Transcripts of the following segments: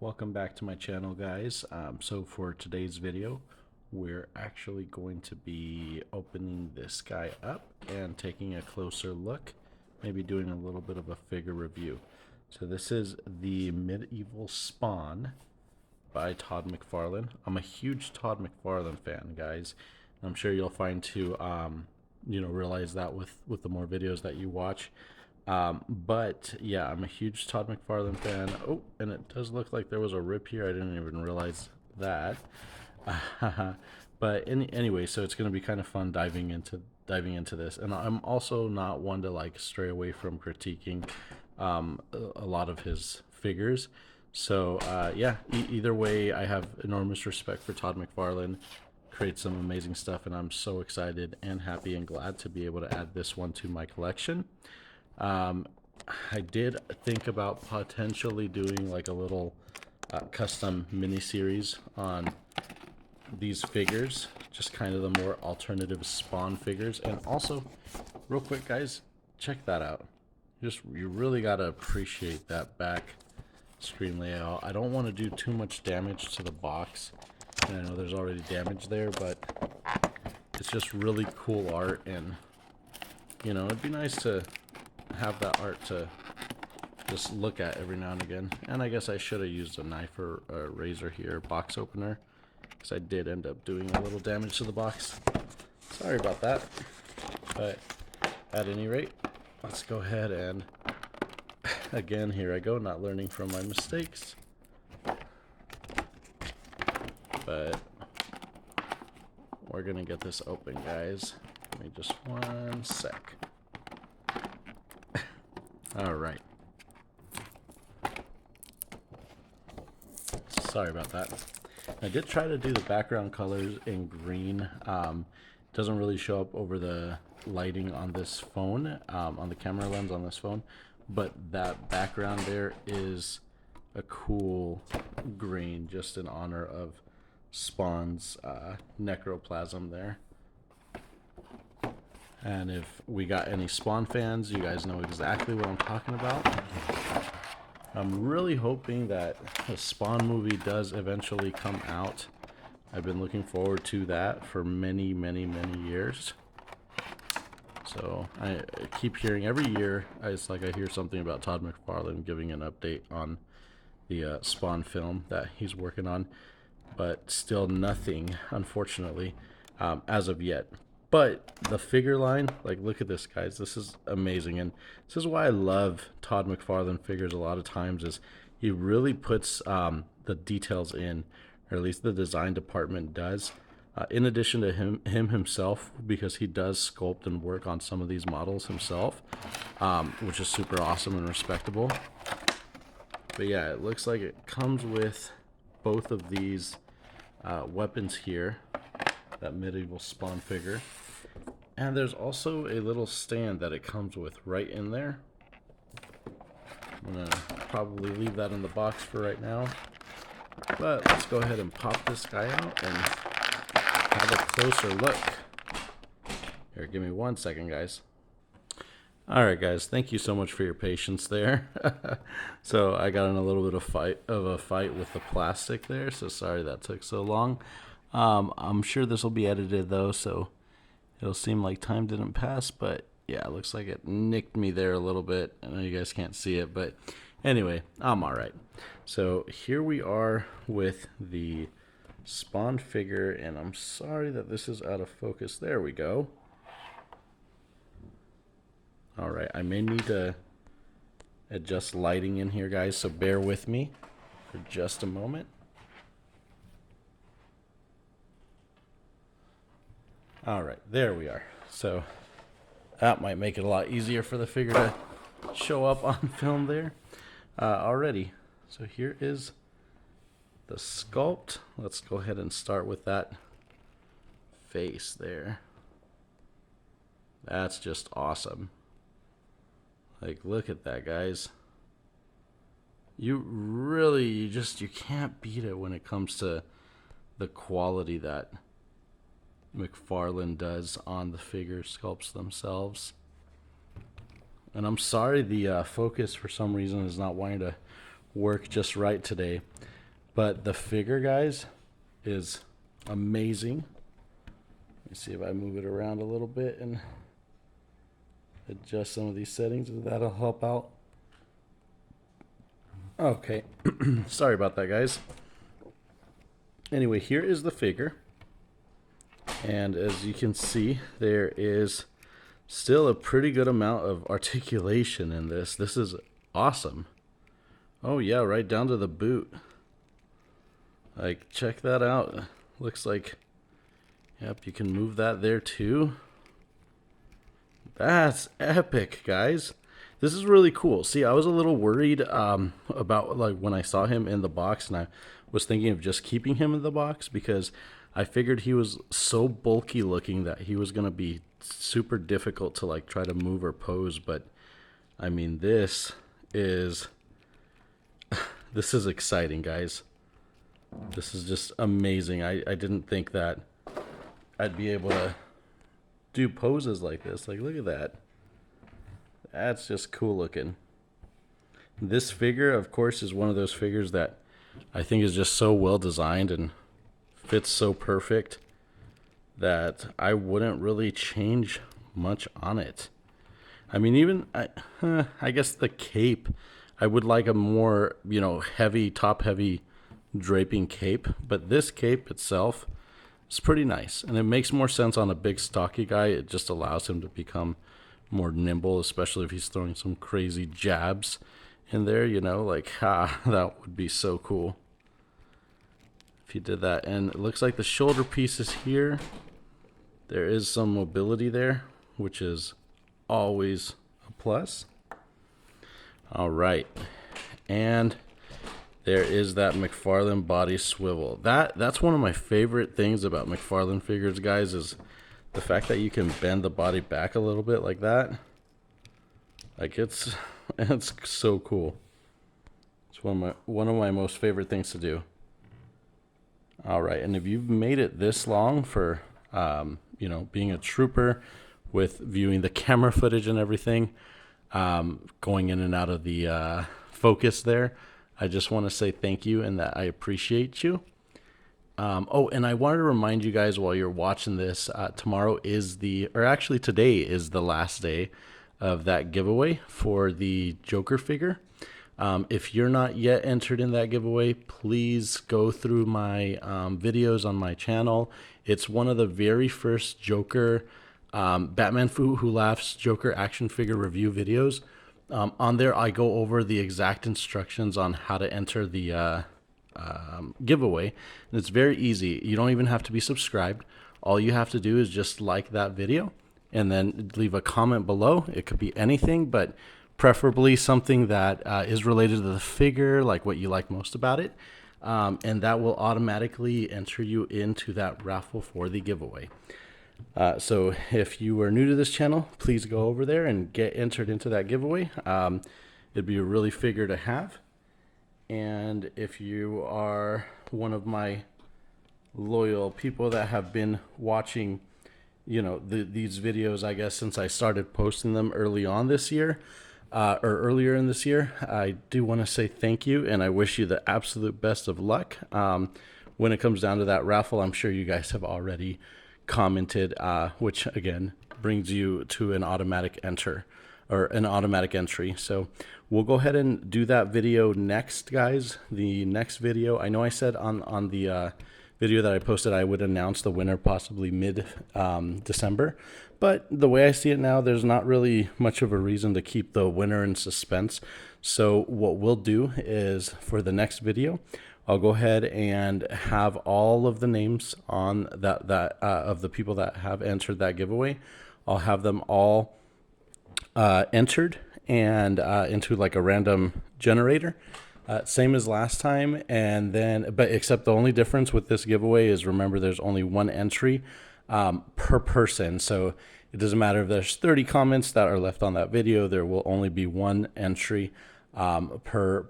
Welcome back to my channel, guys. So for today's video, we're actually going to be opening this guy up and taking a closer look, maybe doing a little bit of a figure review. So this is the Medieval Spawn by Todd McFarlane. I'm a huge Todd McFarlane fan, guys. I'm sure you'll find to realize that with the more videos that you watch. But yeah, I'm a huge Todd McFarlane fan. Oh, and it does look like there was a rip here. I didn't even realize that. But anyway, so it's going to be kind of fun diving into this. And I'm also not one to like stray away from critiquing a lot of his figures. So yeah, either way, I have enormous respect for Todd McFarlane. Creates some amazing stuff, and I'm so excited and happy and glad to be able to add this one to my collection. I did think about potentially doing like a little custom mini series on these figures, just kind of the more alternative Spawn figures. And also, real quick, guys, check that out. You really gotta appreciate that back screen layout. I don't want to do too much damage to the box, and I know there's already damage there, but it's just really cool art, and it'd be nice to have that art to just look at every now and again. And I guess I should have used a knife or a razor here, box opener, because I did end up doing a little damage to the box. Sorry about that. But at any rate, let's go ahead and again, here I go, not learning from my mistakes. But we're gonna get this open, guys. Give me just one sec. All right. Sorry about that. I did try to do the background colors in green. Doesn't really show up over the lighting on this phone, on the camera lens on this phone, but that background there is a cool green, just in honor of Spawn's necroplasm there. And if we got any Spawn fans, you guys know exactly what I'm talking about. I'm really hoping that the Spawn movie does eventually come out. I've been looking forward to that for many, many, many years. So I keep hearing every year, it's like I hear something about Todd McFarlane giving an update on the Spawn film that he's working on. But still nothing, unfortunately, as of yet. But the figure line, like, look at this, guys. This is amazing. And this is why I love Todd McFarlane figures a lot of times, is he really puts the details in, or at least the design department does. In addition to him himself, because he does sculpt and work on some of these models himself, which is super awesome and respectable. But yeah, it looks like it comes with both of these weapons here, that Medieval Spawn figure. And there's also a little stand that it comes with right in there. I'm gonna probably leave that in the box for right now. But let's go ahead and pop this guy out and have a closer look. Here, give me 1 second, guys. Alright, guys, thank you so much for your patience there. So I got in a little bit of a fight with the plastic there, so sorry that took so long. I'm sure this will be edited though, so it'll seem like time didn't pass, but yeah, it looks like it nicked me there a little bit. I know you guys can't see it, but anyway, I'm alright. So here we are with the Spawn figure, and I'm sorry that this is out of focus. There we go. Alright, I may need to adjust lighting in here, guys, so bear with me for just a moment. Alright, there we are. So that might make it a lot easier for the figure to show up on film there already. So here is the sculpt. Let's go ahead and start with that face there. That's just awesome. Like, look at that, guys. You can't beat it when it comes to the quality that McFarlane does on the figure sculpts themselves. And I'm sorry the focus for some reason is not wanting to work just right today. But the figure, guys, is amazing. Let me see if I move it around a little bit and adjust some of these settings. That'll help out. Okay. Sorry about that, guys. Anyway, here is the figure. And as you can see, there is still a pretty good amount of articulation in this. This is awesome. Oh yeah, right down to the boot. Like, check that out. Looks like, yep, you can move that there too. That's epic, guys. This is really cool. See, I was a little worried about, like, when I saw him in the box, and I was thinking of just keeping him in the box because I figured he was so bulky looking that he was going to be super difficult to, like, try to move or pose. But I mean, this is exciting, guys. This is just amazing. I didn't think that I'd be able to do poses like this. Like, look at that. That's just cool looking. This figure, of course, is one of those figures that I think is just so well designed and fits so perfect that I wouldn't really change much on it. I mean, even I guess the cape, I would like a more, you know, heavy, top heavy draping cape, but this cape itself is pretty nice, and it makes more sense on a big stocky guy. It just allows him to become more nimble, especially if he's throwing some crazy jabs in there, you know, like, that would be so cool if he did that. And it looks like the shoulder piece is here. There is some mobility there, which is always a plus. All right, and there is that McFarlane body swivel. That's one of my favorite things about McFarlane figures, guys, is the fact that you can bend the body back a little bit like that. Like, it's so cool. It's one of my most favorite things to do. All right, and if you've made it this long for you know, being a trooper with viewing the camera footage and everything, going in and out of the focus there, I just want to say thank you and that I appreciate you. Oh, and I wanted to remind you guys while you're watching this, tomorrow is today is the last day of that giveaway for the Joker figure. If you're not yet entered in that giveaway, please go through my videos on my channel. It's one of the very first Joker, Batman Who Laughs Joker action figure review videos. On there, I go over the exact instructions on how to enter the giveaway. And it's very easy. You don't even have to be subscribed. All you have to do is just like that video and then leave a comment below. It could be anything, but preferably something that is related to the figure, like what you like most about it. And that will automatically enter you into that raffle for the giveaway. So if you are new to this channel, please go over there and get entered into that giveaway. It'd be a really figure to have. And if you are one of my loyal people that have been watching, you know, these videos, I guess, since I started posting them early on this year, or earlier in this year, I do want to say thank you, and I wish you the absolute best of luck. When it comes down to that raffle, I'm sure you guys have already commented, which again brings you to an automatic enter or an automatic entry. So we'll go ahead and do that video next, guys. The next video, I know I said on the video that I posted I would announce the winner possibly mid December, but the way I see it now, there's not really much of a reason to keep the winner in suspense. So what we'll do is for the next video, I'll go ahead and have all of the names on that of the people that have entered that giveaway. I'll have them all entered and into like a random generator, same as last time. And then, but except the only difference with this giveaway is, remember, there's only one entry per person. So it doesn't matter if there's 30 comments that are left on that video, there will only be one entry per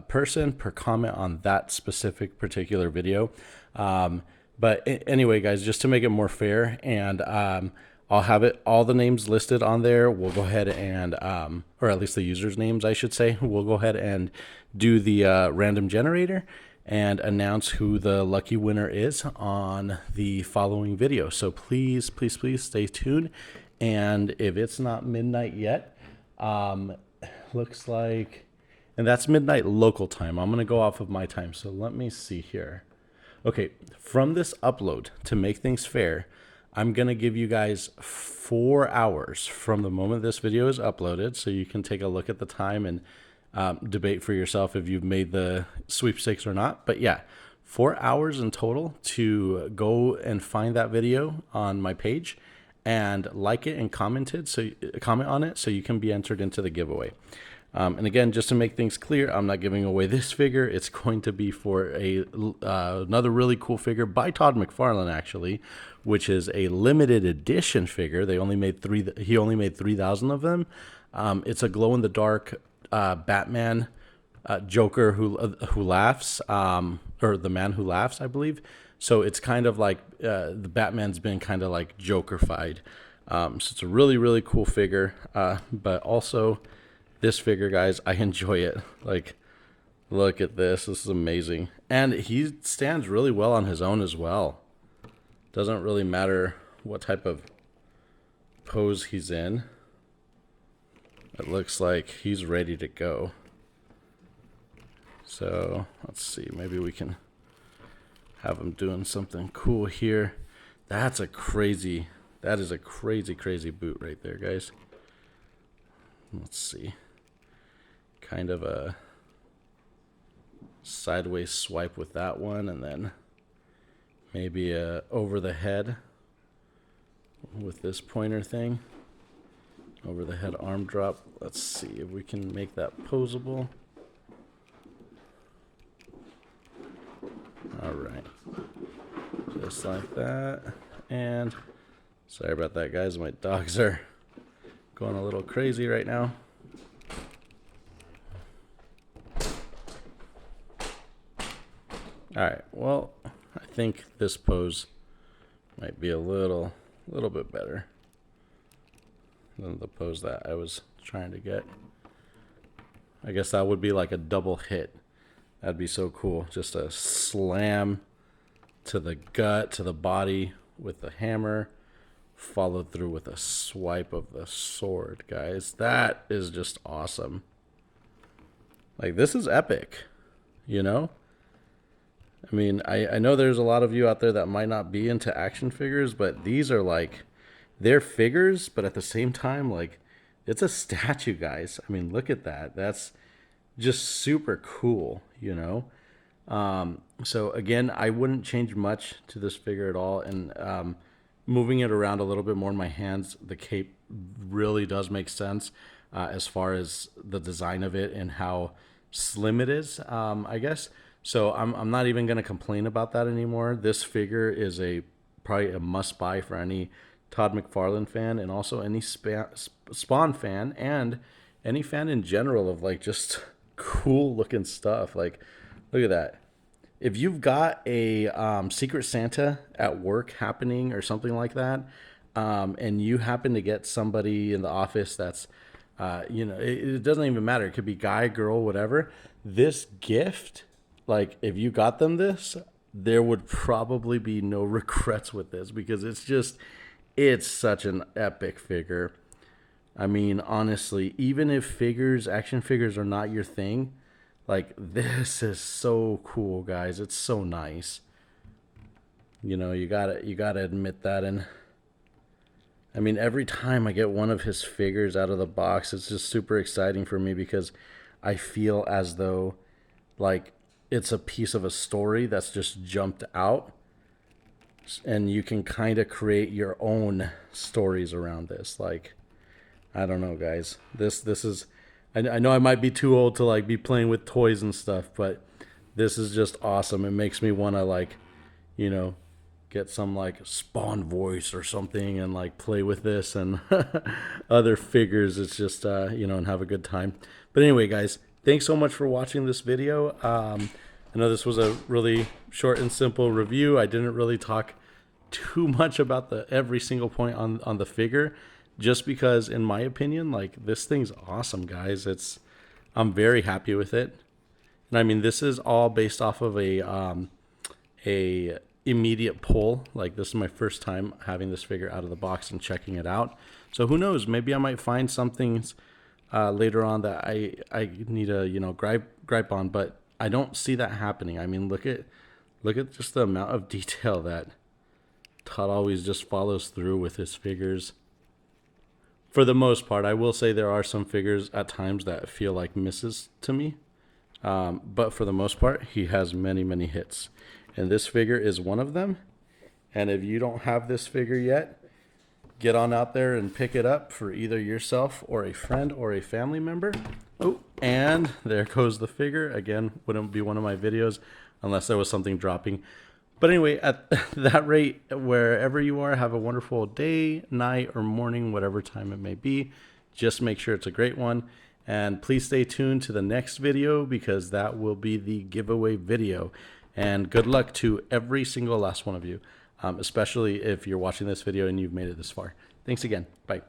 person, per comment on that specific particular video. But anyway, guys, just to make it more fair, and I'll have it, all the names listed on there. We'll go ahead and, or at least the users' names, I should say. We'll go ahead and do the random generator and announce who the lucky winner is on the following video. So please, please, please stay tuned. And if it's not midnight yet, looks like, and that's midnight local time. I'm going to go off of my time. So let me see here. Okay, from this upload, to make things fair, I'm going to give you guys 4 hours from the moment this video is uploaded, so you can take a look at the time and debate for yourself if you've made the sweepstakes or not. But yeah, 4 hours in total to go and find that video on my page and like it and comment on it so you can be entered into the giveaway. And again, just to make things clear, I'm not giving away this figure. It's going to be for another really cool figure by Todd McFarlane, actually, which is a limited edition figure. He only made 3,000 of them. It's a glow in the dark Batman Joker who laughs, or the man who laughs, I believe. So it's kind of like the Batman's been kind of like Joker-fied. So it's a really, really cool figure, but also this figure, guys, I enjoy it. Like, look at this. This is amazing. And he stands really well on his own as well. Doesn't really matter what type of pose he's in. It looks like he's ready to go. So, let's see. Maybe we can have him doing something cool here. That is a crazy, crazy boot right there, guys. Let's see. Kind of a sideways swipe with that one, and then maybe a over the head with this pointer thing. Over the head arm drop. Let's see if we can make that posable. All right. Just like that. And sorry about that, guys. My dogs are going a little crazy right now. All right, well, I think this pose might be a little bit better than the pose that I was trying to get. I guess that would be like a double hit. That'd be so cool. Just a slam to the gut, to the body with the hammer, followed through with a swipe of the sword, guys. That is just awesome. Like, this is epic, you know? I mean, I know there's a lot of you out there that might not be into action figures, but these are like, they're figures, but at the same time, like, it's a statue, guys. I mean, look at that. That's just super cool, you know? So again, I wouldn't change much to this figure at all. And moving it around a little bit more in my hands, the cape really does make sense as far as the design of it and how slim it is, I guess. So I'm not even going to complain about that anymore. This figure is probably a must buy for any Todd McFarlane fan, and also any Spawn fan, and any fan in general of like just cool looking stuff. Like, look at that. If you've got a Secret Santa at work happening or something like that, and you happen to get somebody in the office that's, you know, it doesn't even matter. It could be guy, girl, whatever. This gift, like, if you got them this, there would probably be no regrets with this, because it's such an epic figure. I mean, honestly, even if action figures are not your thing, like, this is so cool, guys. It's so nice. You know, you gotta admit that. And I mean, every time I get one of his figures out of the box, it's just super exciting for me, because I feel as though, like, it's a piece of a story that's just jumped out, and you can kind of create your own stories around this. Like, I don't know, guys. This is, I know I might be too old to like be playing with toys and stuff, but this is just awesome. It makes me want to, like, you know, get some like Spawn voice or something and like play with this and other figures. It's just, you know, and have a good time. But anyway, guys, thanks so much for watching this video. I know this was a really short and simple review. I didn't really talk too much about the every single point on the figure, just because in my opinion, like, this thing's awesome, guys. I'm very happy with it. And I mean, this is all based off of a immediate pull. Like, this is my first time having this figure out of the box and checking it out. So who knows? Maybe I might find some things later on that I need to, you know, gripe on, but I don't see that happening. I mean, look at just the amount of detail that Todd always just follows through with his figures. For the most part, I will say there are some figures at times that feel like misses to me. But for the most part, he has many, many hits. And this figure is one of them. And if you don't have this figure yet, get on out there and pick it up for either yourself or a friend or a family member. Oh, and there goes the figure. Again, wouldn't be one of my videos unless there was something dropping. But anyway, at that rate, wherever you are, have a wonderful day, night, or morning, whatever time it may be. Just make sure it's a great one. And please stay tuned to the next video, because that will be the giveaway video. And good luck to every single last one of you, especially if you're watching this video and you've made it this far. Thanks again. Bye.